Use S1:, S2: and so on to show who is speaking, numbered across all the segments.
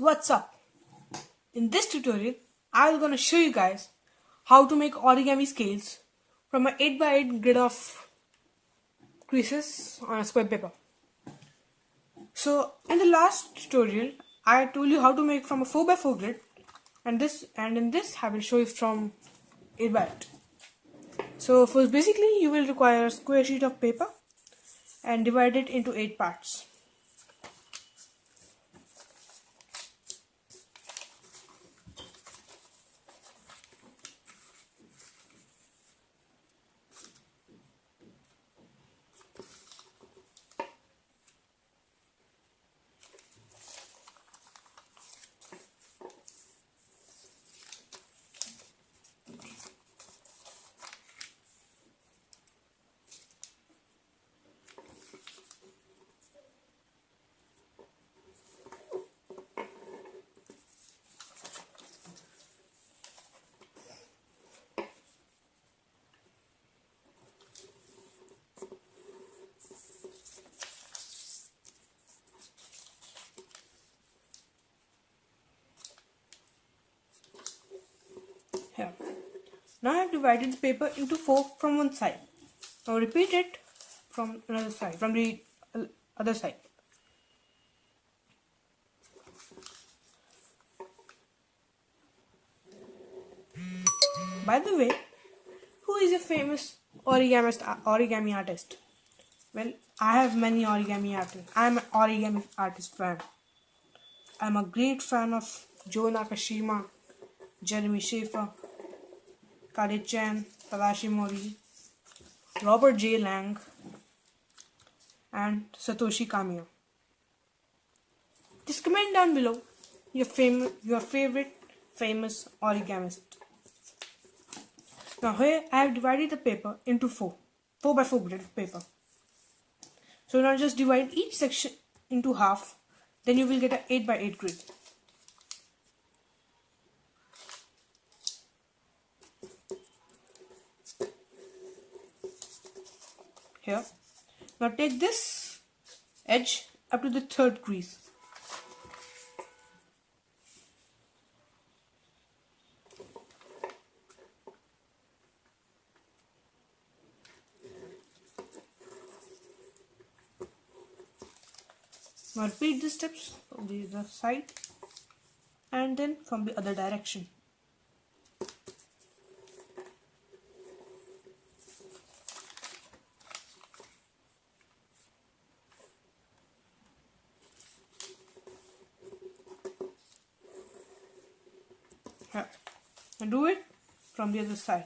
S1: what's up? In this tutorial, I'm gonna show you guys how to make origami scales from an 8x8 grid of creases on a square paper. So in the last tutorial, I told you how to make from a 4x4 grid, and in this I will show you from 8x8. So first, basically you will require a square sheet of paper and divide it into 8 parts. Here. Now I have divided the paper into 4 from one side. Now repeat it from another side, from the other side. By the way, who is a famous origami artist? Well, I have many origami artists. I am an origami artist fan. I am a great fan of Joe Nakashima, Jeremy Schaefer, Kade Chan, Tadashi Mori, Robert J. Lang, and Satoshi Kamiya. Just comment down below your favorite famous origamist. Now here I have divided the paper into 4x4 grid of paper. So now just divide each section into half, then you will get an 8x8 grid. Here. Now take this edge up to the third crease. Now repeat the steps from the other side and then from the other direction. Here. And do it from the other side.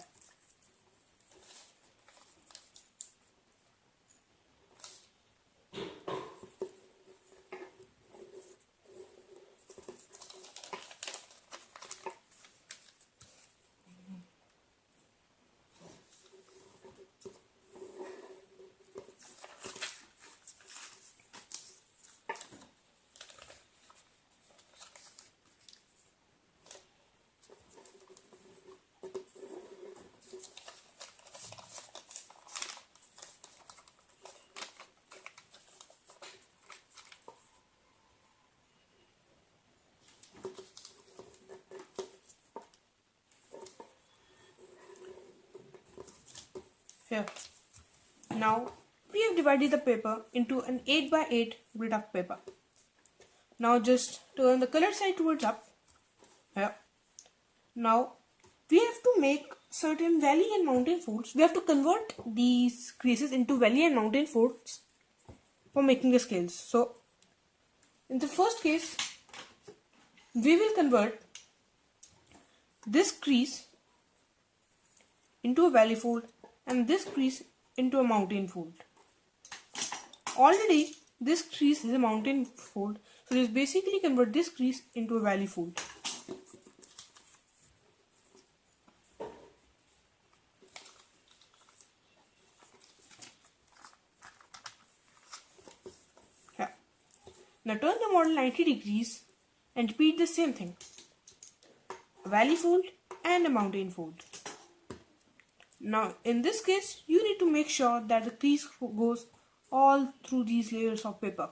S1: Here. Now we have divided the paper into an 8x8 grid of paper. Now just turn the colored side towards up. Here. Now we have to make certain valley and mountain folds. We have to convert these creases into valley and mountain folds for making the scales. So in the first case, we will convert this crease into a valley fold and this crease into a mountain fold. Already this crease is a mountain fold, so just basically convert this crease into a valley fold. Yeah. Now turn the model 90 degrees and repeat the same thing. A valley fold and a mountain fold. Now in this case you need to make sure that the crease goes all through these layers of paper.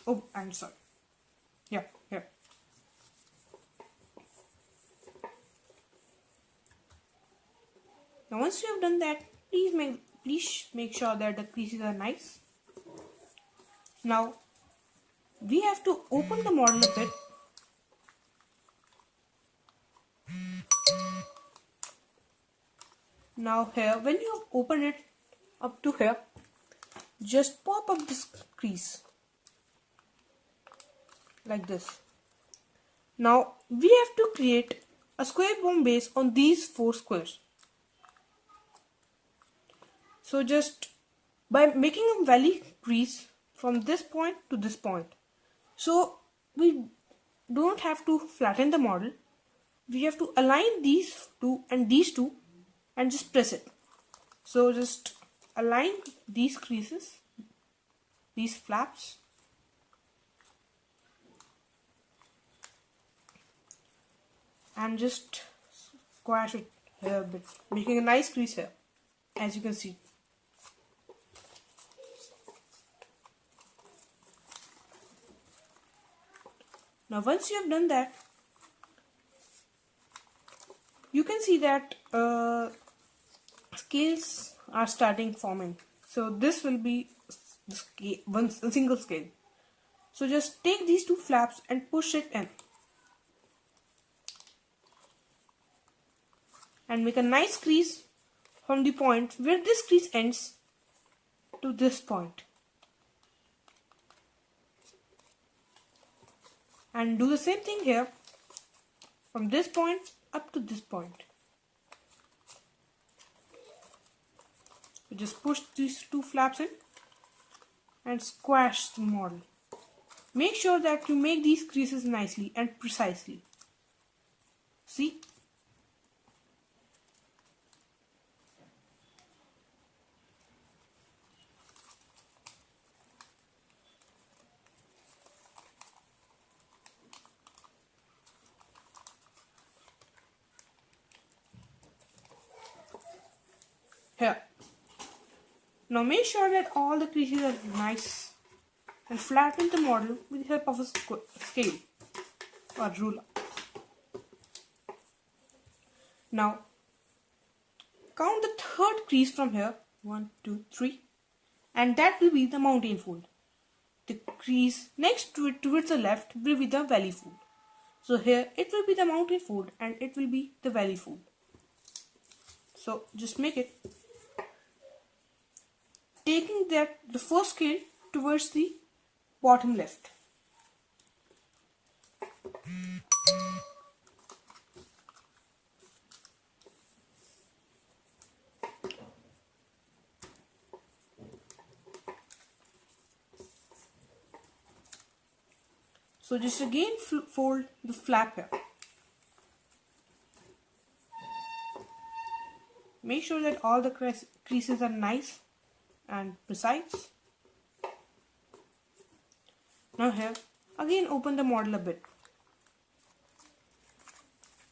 S1: Oh, I'm sorry. Yeah, here. Now once you have done that, please make sure that the creases are nice. Now we have to open the model a bit. Now here, when you have opened it up to here, just pop up this crease like this. Now we have to create a square bomb base on these 4 squares. So just by making a valley crease from this point to this point. So we don't have to flatten the model. We have to align these two and these two and just press it. So just align these creases, these flaps, and just squash it here a bit, making a nice crease here, as you can see. Now once you have done that, you can see that scales are starting forming. So this will be a single scale. So just take these 2 flaps and push it in. And make a nice crease from the point where this crease ends to this point. And do the same thing here from this point up to this point. So just push these 2 flaps in and squash the model. Make sure that you make these creases nicely and precisely. See? Here. Now make sure that all the creases are nice and flatten the model with the help of a scale or ruler. Now count the 3rd crease from here, 1, 2, 3, and that will be the mountain fold. The crease next to it towards the left will be the valley fold. So here it will be the mountain fold and it will be the valley fold. So just make it, taking the first scale towards the bottom left. So just again fold the flap here. Make sure that all the creases are nice and precise. Now here, again open the model a bit.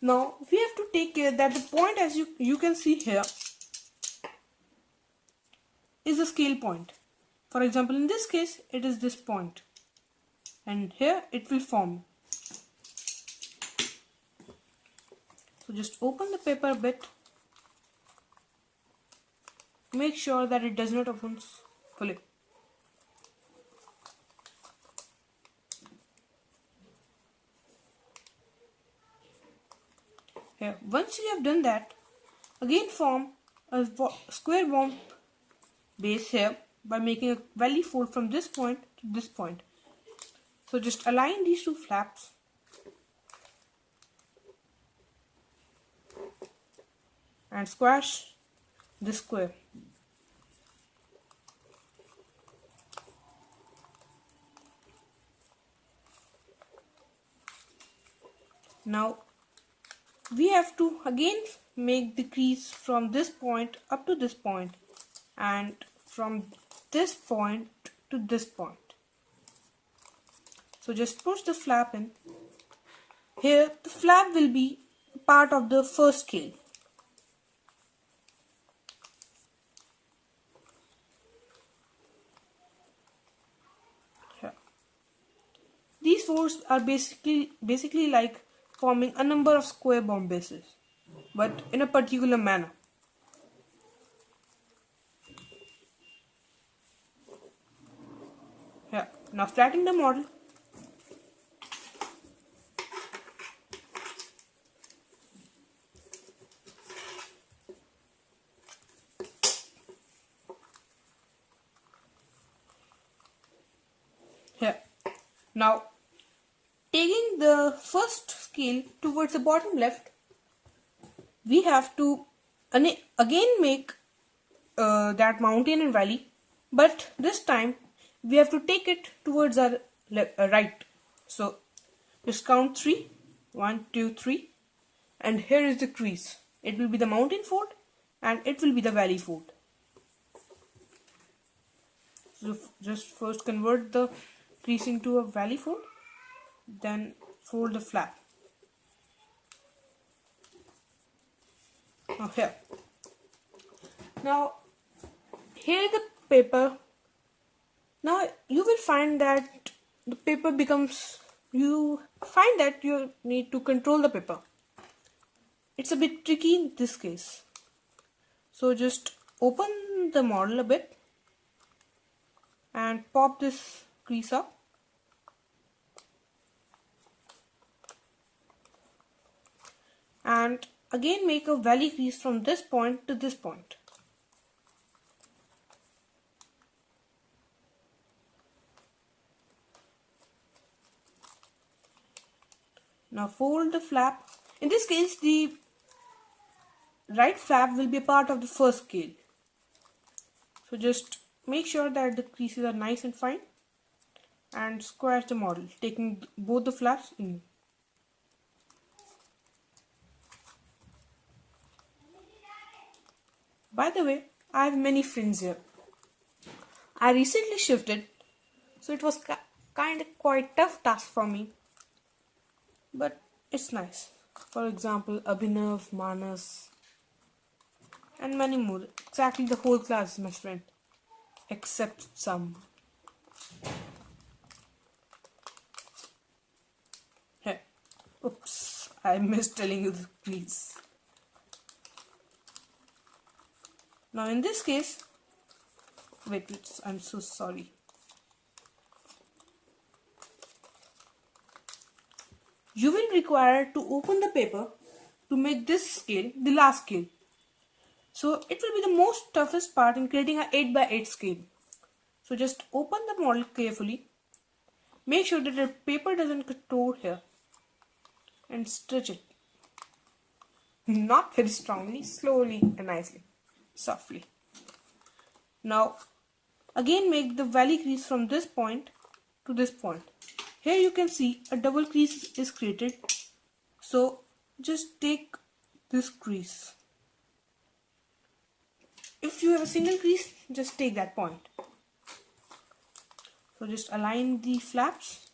S1: Now we have to take care that the point, as you can see here, is a scale point. For example, in this case it is this point, and here it will form. So just open the paper a bit. Make sure that it does not open fully. Here, once you have done that, again form a square bomb base here by making a valley fold from this point to this point. So just align these 2 flaps and squash this square. Now we have to again make the crease from this point up to this point and from this point to this point. So just push the flap in. Here the flap will be part of the first scale. Here. These fours are basically like forming a number of square bomb bases, but in a particular manner. Yeah. Now flatten the model. Here. Now, taking the first scale towards the bottom left, we have to again make that mountain and valley, but this time we have to take it towards our right. So just count 3, 1, 2, 3, and here is the crease. It will be the mountain fort and it will be the valley fort. So just first convert the crease into a valley fort, then fold the flap. Now here. Now here the paper. Now you will find that the paper becomes, you find that you need to control the paper. It's a bit tricky in this case. So just open the model a bit and pop this crease up. And again make a valley crease from this point to this point. Now fold the flap. In this case, the right flap will be a part of the first scale. So just make sure that the creases are nice and fine and squash the model, taking both the flaps in. By the way, I have many friends here. I recently shifted, so it was kind of quite tough task for me, but it's nice. For example, Abhinav, Manas, and many more. Exactly the whole class is my friend, except some. Hey, oops, I missed telling you the please. Now in this case, wait, I'm so sorry. You will require to open the paper to make this scale the last scale. So it will be the most toughest part in creating an 8x8 scale. So just open the model carefully. Make sure that the paper doesn't get torn here and stretch it. Not very strongly, slowly and nicely, softly. Now again make the valley crease from this point to this point. Here you can see a double crease is created. So just take this crease. If you have a single crease, just take that point. So just align the flaps.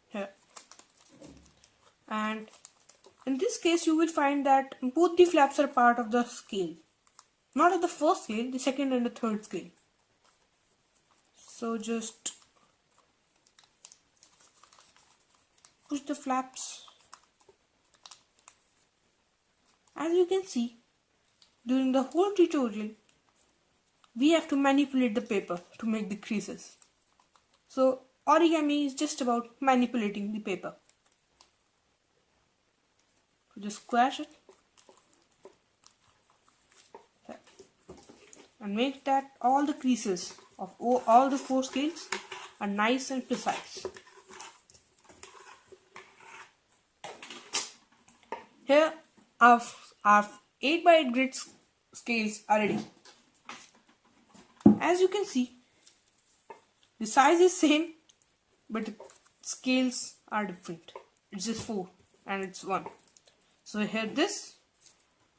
S1: Here. And in this case you will find that both the flaps are part of the scale. Not of the first scale, the second and the third scale. So just push the flaps. As you can see, during the whole tutorial, we have to manipulate the paper to make the creases. So origami is just about manipulating the paper. So just squash it and make that all the creases of all the 4 scales are nice and precise. Here our 8x8 grid scales are ready. As you can see, the size is same, but the scales are different. It's just 4 and it's 1. So here this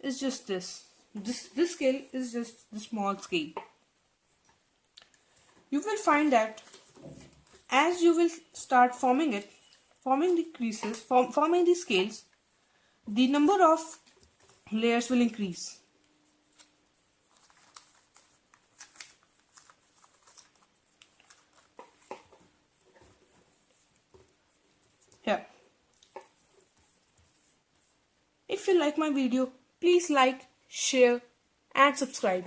S1: is just this. This scale is just the small scale. You will find that as you will start forming it, forming the creases, forming the scales, the number of layers will increase. Here. If you like my video, please like, share and subscribe.